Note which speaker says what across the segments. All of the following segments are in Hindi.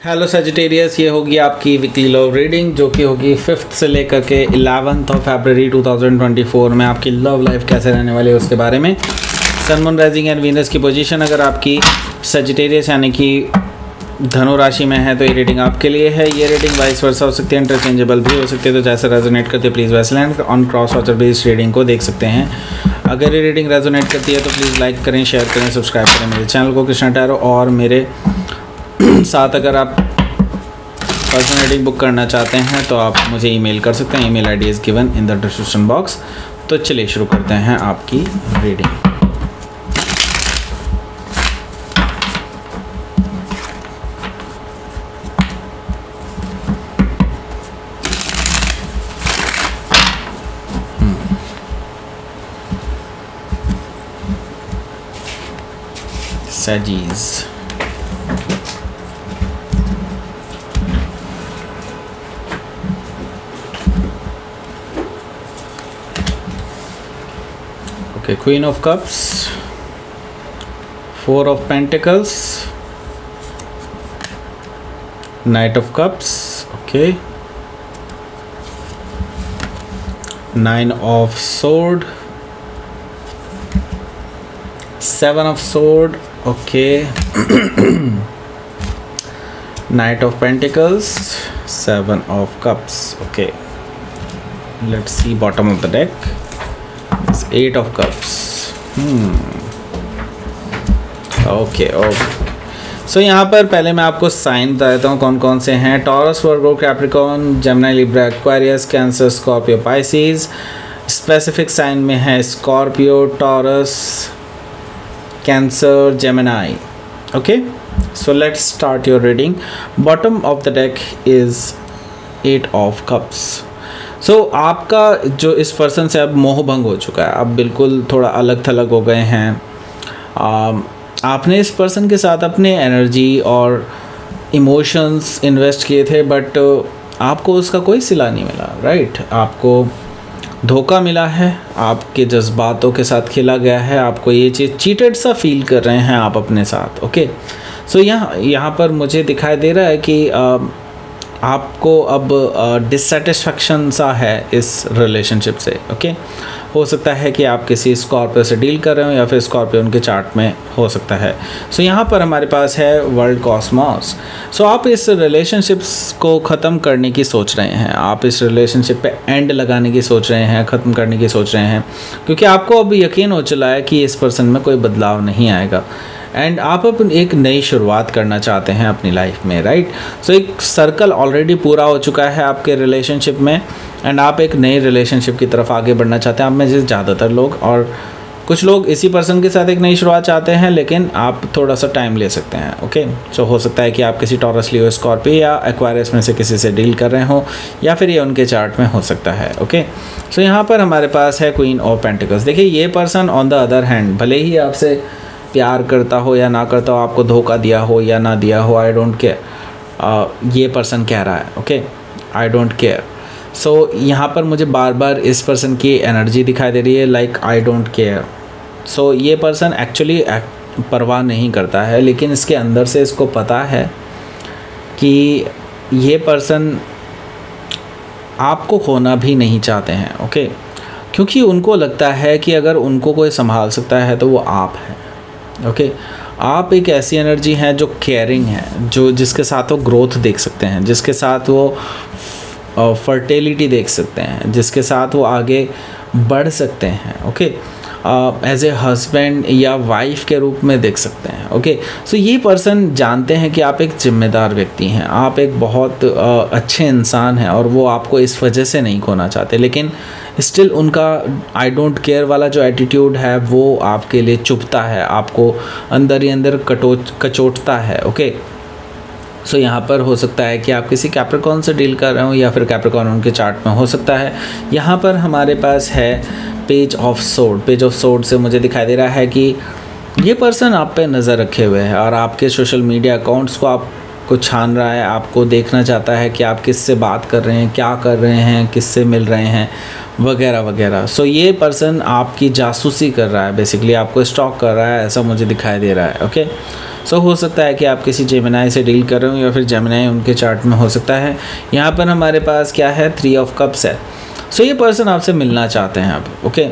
Speaker 1: हेलो सजिटेरियस, ये होगी आपकी वीकली लव रीडिंग जो कि होगी 5th से लेकर के 11th ऑफ फरवरी 2024 में आपकी लव लाइफ कैसे रहने वाली है उसके बारे में। Sun moon rising and Venus की पोजीशन अगर आपकी सजिटेरियस यानी कि धनु राशि में है तो ये रीडिंग आपके लिए है। ये रीडिंग वाइस वर्सा हो सकती है, इंटरचेंजेबल भी हो सकती है, तो जैसे रेजोनेट करती है प्लीज़ वैसे लैंड ऑन क्रॉस वॉचर भी इस रीडिंग को देख सकते हैं। अगर ये रीडिंग रेजोनेट करती है तो प्लीज़ लाइक करें, शेयर करें, सब्सक्राइब करें मेरे चैनल को कृष्णा टैरो। और मेरे साथ अगर आप पर्सनल रीडिंग बुक करना चाहते हैं तो आप मुझे ईमेल कर सकते हैं। Email ID is given in the description box. तो चलिए शुरू करते हैं आपकी reading. Saggies. Okay, Queen of Cups, 4 of Pentacles, Knight of Cups, okay, 9 of Sword, 7 of Sword, okay, Knight of Pentacles, 7 of Cups, okay. Let's see bottom of the deck. It's 8 of Cups. Okay. So यहाँ पर पहले मैं आपको साइन बता देता हूँ कौन कौन से हैं। Taurus, Virgo, Capricorn, Gemini, Libra, Aquarius, Cancer, Scorpio, Pisces. Specific sign में है Scorpio, Taurus, Cancer, Gemini. Okay, so let's start your reading. Bottom of the deck is 8 of cups. So आपका जो इस पर्सन से अब मोह भंग हो चुका है, अब बिल्कुल थोड़ा अलग थलग हो गए हैं। आपने इस पर्सन के साथ अपने एनर्जी और इमोशंस इन्वेस्ट किए थे, बट आपको उसका कोई सिला नहीं मिला, राइट? आपको धोखा मिला है, आपके जज्बातों के साथ खेला गया है, आपको ये चीज़ चीटेड सा फील कर रहे हैं आप अपने साथ। ओके, सो यहाँ पर मुझे दिखाई दे रहा है कि आपको अब डिससेटिस्फैक्शन सा है इस रिलेशनशिप से। ओके, हो सकता है कि आप किसी स्कॉर्पियो से डील कर रहे हो या फिर स्कॉर्पियो उनके चार्ट में हो सकता है। सो यहाँ पर हमारे पास है वर्ल्ड कॉस्मॉस। सो आप इस रिलेशनशिप्स को ख़त्म करने की सोच रहे हैं, आप इस रिलेशनशिप पे एंड लगाने की सोच रहे हैं, ख़त्म करने की सोच रहे हैं, क्योंकि आपको अब यकीन हो चला है कि इस पर्सन में कोई बदलाव नहीं आएगा एंड आप अपन एक नई शुरुआत करना चाहते हैं अपनी लाइफ में, राइट? सो एक सर्कल ऑलरेडी पूरा हो चुका है आपके रिलेशनशिप में एंड आप एक नई रिलेशनशिप की तरफ आगे बढ़ना चाहते हैं। आप में से ज़्यादातर लोग और कुछ लोग इसी पर्सन के साथ एक नई शुरुआत चाहते हैं, लेकिन आप थोड़ा सा टाइम ले सकते हैं। ओके, सो हो सकता है कि आप किसी टॉरस, लियो, स्कॉर्पियो या एक्वेरियस में से किसी से डील कर रहे हो या फिर ये उनके चार्ट में हो सकता है। ओके, सो यहाँ पर हमारे पास है क्वीन ऑफ पेंटिकल्स। देखिए, ये person on the other hand भले ही आपसे प्यार करता हो या ना करता हो, आपको धोखा दिया हो या ना दिया हो, आई डोंट केयर, ये पर्सन कह रहा है। Okay, I don't care. So यहाँ पर मुझे बार बार इस पर्सन की एनर्जी दिखाई दे रही है, लाइक आई डोंट केयर। सो ये पर्सन एक्चुअली परवाह नहीं करता है, लेकिन इसके अंदर से इसको पता है कि ये पर्सन आपको खोना भी नहीं चाहते हैं। ओके, क्योंकि उनको लगता है कि अगर उनको कोई संभाल सकता है तो वो आप हैं। ओके, आप एक ऐसी एनर्जी हैं जो केयरिंग है, जो जिसके साथ वो ग्रोथ देख सकते हैं, जिसके साथ वो फर्टिलिटी देख सकते हैं, जिसके साथ वो आगे बढ़ सकते हैं। ओके, एज ए हस्बैंड या वाइफ के रूप में देख सकते हैं। ओके, सो ये पर्सन जानते हैं कि आप एक जिम्मेदार व्यक्ति हैं, आप एक बहुत अच्छे इंसान हैं और वो आपको इस वजह से नहीं खोना चाहते, लेकिन स्टिल उनका आई डोंट केयर वाला जो एटीट्यूड है वो आपके लिए चुभता है, आपको अंदर ही अंदर कचोटता है। ओके, सो यहाँ पर हो सकता है कि आप किसी कैप्रिकॉर्न से डील कर रहे हो या फिर कैप्रिकॉर्न उनके चार्ट में हो सकता है। यहाँ पर हमारे पास है page of sword. Page of sword से मुझे दिखाई दे रहा है कि ये पर्सन आप पे नज़र रखे हुए है और आपके सोशल मीडिया अकाउंट्स को आपको छान रहा है, आपको देखना चाहता है कि आप किससे बात कर रहे हैं, क्या कर रहे हैं, किससे मिल रहे हैं, वगैरह वगैरह। सो ये पर्सन आपकी जासूसी कर रहा है, बेसिकली आपको स्टॉक कर रहा है, ऐसा मुझे दिखाई दे रहा है। ओके, सो हो सकता है कि आप किसी जेमिनाई से डील कर रहे हो या फिर जेमिनाई उनके चार्ट में हो सकता है। यहाँ पर हमारे पास क्या है, 3 ऑफ कप्स है। सो ये पर्सन आपसे मिलना चाहते हैं अब, ओके,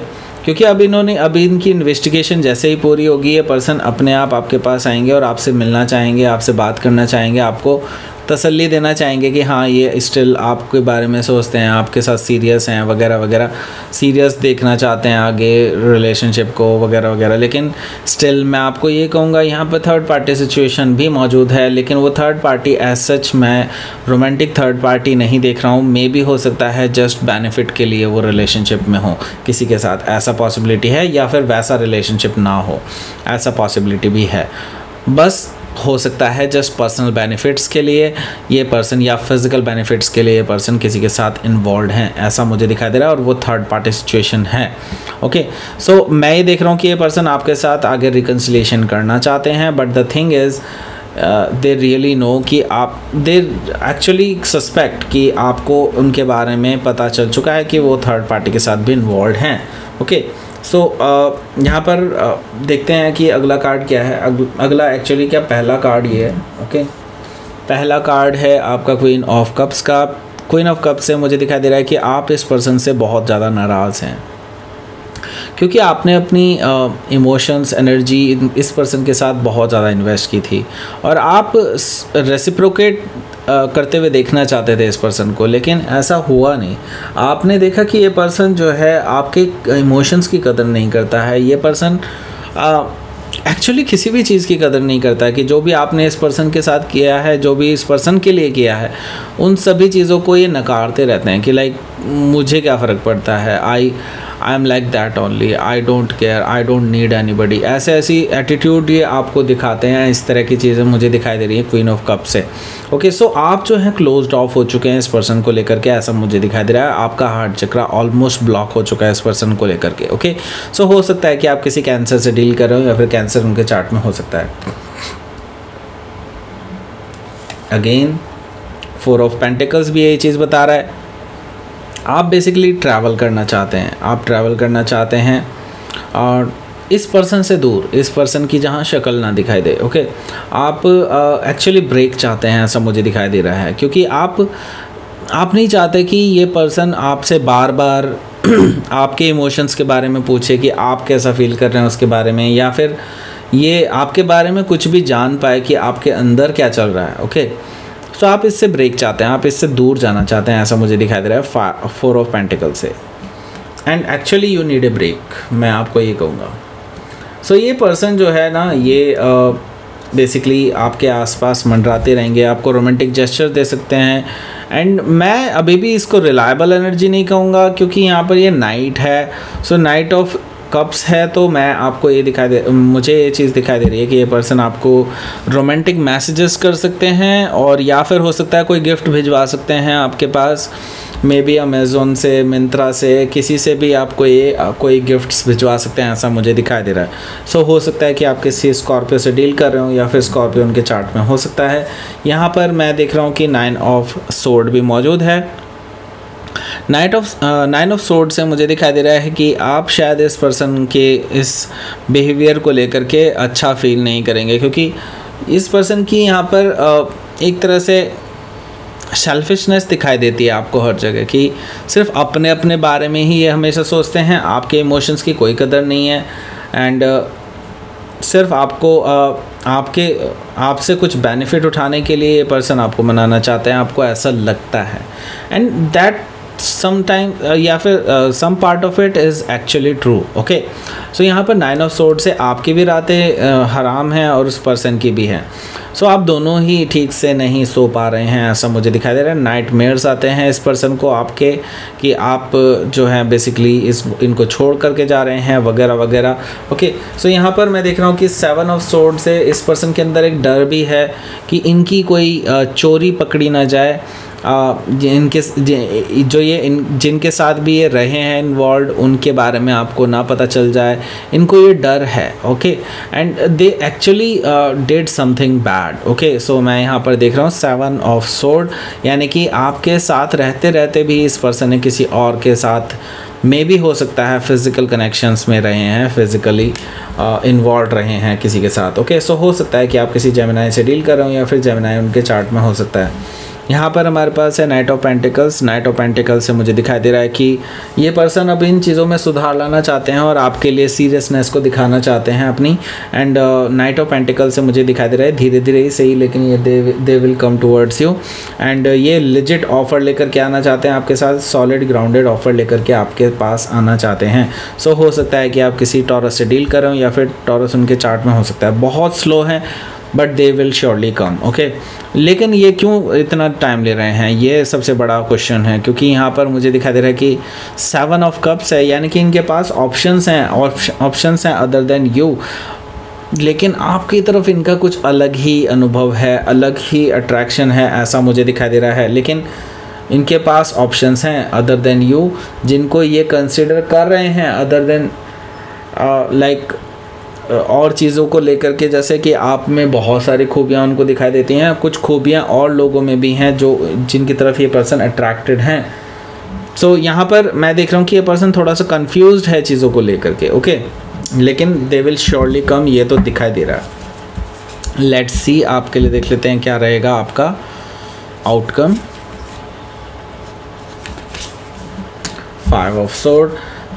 Speaker 1: क्योंकि अब इनकी इन्वेस्टिगेशन जैसे ही पूरी होगी, ये पर्सन अपने आप आपके पास आएंगे और आपसे मिलना चाहेंगे, आपसे बात करना चाहेंगे, आपको तसल्ली देना चाहेंगे कि हाँ ये स्टिल आपके बारे में सोचते हैं, आपके साथ सीरियस हैं वगैरह वगैरह, सीरियस देखना चाहते हैं आगे रिलेशनशिप को वगैरह वगैरह। लेकिन स्टिल मैं आपको ये कहूँगा यहाँ पर थर्ड पार्टी सिचुएशन भी मौजूद है, लेकिन वो थर्ड पार्टी एज सच मैं रोमांटिक थर्ड पार्टी नहीं देख रहा हूँ। मे भी हो सकता है जस्ट बेनिफिट के लिए वो रिलेशनशिप में हो किसी के साथ, ऐसा पॉसिबिलिटी है, या फिर वैसा रिलेशनशिप ना हो, ऐसा पॉसिबिलिटी भी है। बस हो सकता है जस्ट पर्सनल बेनिफिट्स के लिए ये पर्सन या फिज़िकल बेनिफिट्स के लिए ये पर्सन किसी के साथ इन्वॉल्व हैं, ऐसा मुझे दिखाई दे रहा है, और वो थर्ड पार्टी सिचुएशन है। ओके, सो मैं ये देख रहा हूँ कि ये पर्सन आपके साथ आगे रिकन्सिलिएशन करना चाहते हैं, but the thing is they really know कि आप दे एक्चुअली सस्पेक्ट कि आपको उनके बारे में पता चल चुका है कि वो थर्ड पार्टी के साथ भी इन्वॉल्व हैं। ओके, सो यहाँ पर देखते हैं कि अगला कार्ड क्या है। अगला एक्चुअली क्या, पहला कार्ड ये है। ओके, पहला कार्ड है आपका क्वीन ऑफ कप्स का। क्वीन ऑफ कप्स से मुझे दिखाई दे रहा है कि आप इस पर्सन से बहुत ज़्यादा नाराज़ हैं, क्योंकि आपने अपनी इमोशंस एनर्जी इस पर्सन के साथ बहुत ज़्यादा इन्वेस्ट की थी, और आप रेसिप्रोकेट करते हुए देखना चाहते थे इस पर्सन को, लेकिन ऐसा हुआ नहीं। आपने देखा कि ये पर्सन जो है आपके इमोशंस की कदर नहीं करता है। ये पर्सन एक्चुअली किसी भी चीज़ की कदर नहीं करता है कि जो भी आपने इस पर्सन के साथ किया है, जो भी इस पर्सन के लिए किया है, उन सभी चीज़ों को ये नकारते रहते हैं कि लाइक मुझे क्या फ़र्क पड़ता है, I am like that only, I don't care, I don't need anybody, ऐसी एटीट्यूड ये आपको दिखाते हैं। इस तरह की चीज़ें मुझे दिखाई दे रही है क्वीन ऑफ कप से। ओके, सो आप जो है क्लोज्ड ऑफ हो चुके हैं इस पर्सन को लेकर के, ऐसा मुझे दिखाई दे रहा है। आपका हार्ट चक्रा ऑलमोस्ट ब्लॉक हो चुका है इस पर्सन को लेकर के। ओके, सो हो सकता है कि आप किसी कैंसर से डील कर रहे हो, या फिर कैंसर उनके चार्ट में हो सकता है। अगेन 4 ऑफ पेंटिकल्स भी यही चीज़ बता रहा है। आप बेसिकली ट्रैवल करना चाहते हैं, आप ट्रैवल करना चाहते हैं और इस पर्सन से दूर, इस पर्सन की जहाँ शक्ल ना दिखाई दे। ओके, आप एक्चुअली ब्रेक चाहते हैं, ऐसा मुझे दिखाई दे रहा है, क्योंकि आप नहीं चाहते कि ये पर्सन आपसे बार बार आपके इमोशंस के बारे में पूछे कि आप कैसा फील कर रहे हैं उसके बारे में, या फिर ये आपके बारे में कुछ भी जान पाए कि आपके अंदर क्या चल रहा है। ओके, सो आप इससे ब्रेक चाहते हैं, आप इससे दूर जाना चाहते हैं, ऐसा मुझे दिखाई दे रहा है 4 ऑफ पेंटिकल से। And actually you need a break, मैं आपको ये कहूँगा। सो ये पर्सन जो है ना, ये बेसिकली आपके आसपास मंडराते रहेंगे, आपको रोमांटिक जेस्चर दे सकते हैं। एंड मैं अभी भी इसको रिलायबल एनर्जी नहीं कहूँगा, क्योंकि यहाँ पर ये नाइट है। सो नाइट ऑफ कप्स है, तो मैं आपको ये मुझे ये चीज़ दिखाई दे रही है कि ये पर्सन आपको रोमांटिक मैसेजेस कर सकते हैं, और या फिर हो सकता है कोई गिफ्ट भिजवा सकते हैं आपके पास, मे बी अमेज़ोन से, मिंत्रा से, किसी से भी आपको ये कोई गिफ्ट्स भिजवा सकते हैं, ऐसा मुझे दिखाई दे रहा है। सो हो सकता है कि आप किसी स्कॉर्पियो से डील कर रहे हो, या फिर स्कॉर्पियो उनके चार्ट में हो सकता है। यहाँ पर मैं देख रहा हूँ कि 9 ऑफ सोर्ड भी मौजूद है। 9 ऑफ सोर्ड से मुझे दिखाई दे रहा है कि आप शायद इस पर्सन के इस बिहेवियर को लेकर के अच्छा फील नहीं करेंगे, क्योंकि इस पर्सन की यहाँ पर एक तरह से सेल्फिशनेस दिखाई देती है आपको हर जगह, कि सिर्फ अपने अपने बारे में ही ये हमेशा सोचते हैं, आपके इमोशंस की कोई कदर नहीं है। एंड सिर्फ आपको आपसे कुछ बेनिफिट उठाने के लिए ये पर्सन आपको मनाना चाहते हैं, आपको ऐसा लगता है। एंड दैट समटाइम या फिर some part of it is actually true. Okay, so यहाँ पर 9 ऑफ सोर्ड से आपकी भी रातें हराम हैं और उस पर्सन की भी हैं। सो आप दोनों ही ठीक से नहीं सो पा रहे हैं, ऐसा मुझे दिखाई दे रहा है। नाइटमेयर्स आते हैं इस पर्सन को आपके, कि आप जो है बेसिकली इनको छोड़ करके जा रहे हैं वगैरह वगैरह। ओके, सो यहाँ पर मैं देख रहा हूँ कि 7 ऑफ सोर्ड से इस पर्सन के अंदर एक डर भी है कि इनकी कोई चोरी पकड़ी ना जाए, जिनके साथ भी ये रहे हैं इन्वॉल्व, उनके बारे में आपको ना पता चल जाए, इनको ये डर है। Okay, and they actually did something bad. Okay, so मैं यहाँ पर देख रहा हूँ 7 ऑफ सोर्ड, यानी कि आपके साथ रहते रहते भी इस पर्सन ने किसी और के साथ मे भी हो सकता है फिज़िकल कनेक्शंस में रहे हैं, फिज़िकली इन्वॉल्व रहे हैं किसी के साथ। ओके, सो हो सकता है कि आप किसी जेमिनाई से डील कर रहे हो या फिर जेमिनाई उनके चार्ट में हो सकता है। यहाँ पर हमारे पास है night of pentacles. Night of pentacles से मुझे दिखाई दे रहा है कि ये पर्सन अब इन चीज़ों में सुधार लाना चाहते हैं और आपके लिए सीरियसनेस को दिखाना चाहते हैं अपनी। एंड नाइट ऑफ पेंटिकल्स से मुझे दिखाई दे रहा है धीरे धीरे ही सही, लेकिन ये they will come towards you. And ये लिजिट ऑफर लेकर के आना चाहते हैं आपके साथ, सॉलिड ग्राउंडेड ऑफर लेकर के आपके पास आना चाहते हैं। सो हो सकता है कि आप किसी टॉरस से डील कर रहे हो या फिर टॉरस उनके चार्ट में हो सकता है। बहुत स्लो है but they will surely come. Okay, लेकिन ये क्यों इतना टाइम ले रहे हैं, ये सबसे बड़ा क्वेश्चन है, क्योंकि यहाँ पर मुझे दिखाई दे रहा है कि 7 ऑफ कप्स है, यानी कि इनके पास ऑप्शंस हैं अदर देन यू, लेकिन आपकी तरफ इनका कुछ अलग ही अनुभव है, अलग ही अट्रैक्शन है, ऐसा मुझे दिखाई दे रहा है। लेकिन इनके पास ऑप्शंस हैं अदर देन यू, जिनको ये कंसिडर कर रहे हैं अदर देन लाइक और चीज़ों को लेकर के, जैसे कि आप में बहुत सारी खूबियाँ उनको दिखाई देती हैं, कुछ खूबियाँ और लोगों में भी हैं जो जिनकी तरफ ये पर्सन अट्रैक्टेड हैं। सो यहाँ पर मैं देख रहा हूँ कि ये पर्सन थोड़ा सा कंफ्यूज्ड है चीज़ों को लेकर के। ओके, लेकिन दे विल श्योरली कम, ये तो दिखाई दे रहा है। लेट्स सी, आपके लिए देख लेते हैं क्या रहेगा आपका आउटकम। 5 of sword.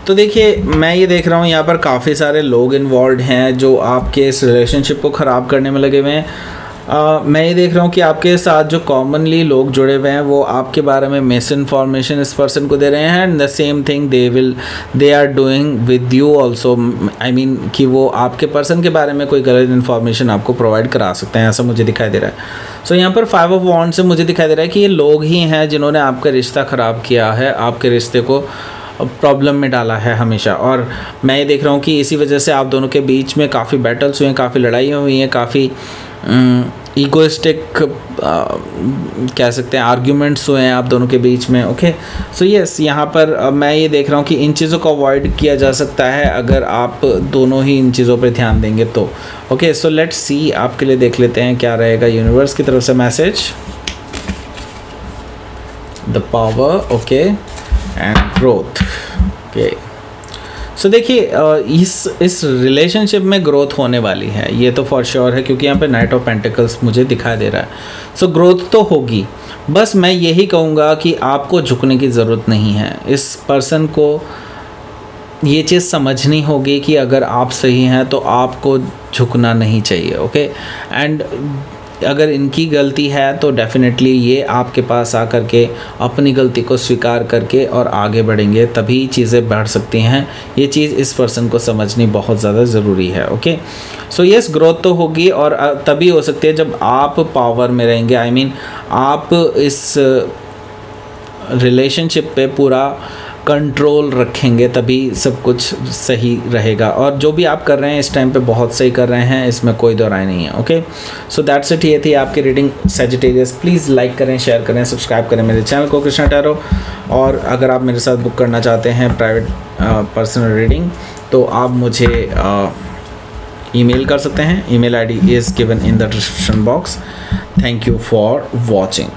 Speaker 1: तो देखिए, मैं ये देख रहा हूँ यहाँ पर काफ़ी सारे लोग इन्वॉल्व हैं जो आपके इस रिलेशनशिप को ख़राब करने में लगे हुए हैं। मैं ये देख रहा हूँ कि आपके साथ जो कॉमनली लोग जुड़े हुए हैं वो आपके बारे में मिस इन्फॉर्मेशन इस पर्सन को दे रहे हैं, and the same thing they are doing with you also. I mean कि वो आपके पर्सन के बारे में कोई गलत इन्फॉर्मेशन आपको प्रोवाइड करा सकते हैं, ऐसा मुझे दिखाई दे रहा है। सो यहाँ पर 5 ऑफ वॉन्ड से मुझे दिखाई दे रहा है कि ये लोग ही हैं जिन्होंने आपका रिश्ता ख़राब किया है, आपके रिश्ते को प्रॉब्लम में डाला है हमेशा। और मैं ये देख रहा हूँ कि इसी वजह से आप दोनों के बीच में काफ़ी बैटल्स हुए हैं, काफ़ी लड़ाइयाँ हुई हैं, काफ़ी ईगोइस्टिक कह सकते हैं आर्ग्यूमेंट्स हुए हैं आप दोनों के बीच में। ओके, सो यस, यहाँ पर मैं ये देख रहा हूँ कि इन चीज़ों को अवॉइड किया जा सकता है अगर आप दोनों ही इन चीज़ों पर ध्यान देंगे तो। ओके, सो लेट्स सी, आपके लिए देख लेते हैं क्या रहेगा यूनिवर्स की तरफ से message. The power, okay, and growth. Okay, so देखिए, इस रिलेशनशिप में ग्रोथ होने वाली है, ये तो फॉर श्योर है, क्योंकि यहाँ पे नाइट ऑफ पेंटिकल्स मुझे दिखाई दे रहा है। सो ग्रोथ तो होगी, बस मैं यही कहूँगा कि आपको झुकने की ज़रूरत नहीं है। इस पर्सन को ये चीज़ समझनी होगी कि अगर आप सही हैं तो आपको झुकना नहीं चाहिए। ओके, एंड अगर इनकी गलती है तो डेफिनेटली ये आपके पास आकर के अपनी गलती को स्वीकार करके और आगे बढ़ेंगे, तभी चीज़ें बढ़ सकती हैं। ये चीज़ इस पर्सन को समझनी बहुत ज़्यादा ज़रूरी है। ओके, सो यस, ग्रोथ तो होगी और तभी हो सकती है जब आप पावर में रहेंगे। आई मीन आप इस रिलेशनशिप पे पूरा कंट्रोल रखेंगे, तभी सब कुछ सही रहेगा। और जो भी आप कर रहे हैं इस टाइम पे बहुत सही कर रहे हैं, इसमें कोई दो राय नहीं है। ओके, सो दैट्स इट, ये थी आपकी रीडिंग सैजिटेरियस। प्लीज़ लाइक करें, शेयर करें, सब्सक्राइब करें मेरे चैनल को कृष्णा टैरो। और अगर आप मेरे साथ बुक करना चाहते हैं प्राइवेट पर्सनल रीडिंग, तो आप मुझे ईमेल कर सकते हैं। Email ID is given in the description box. Thank you for watching.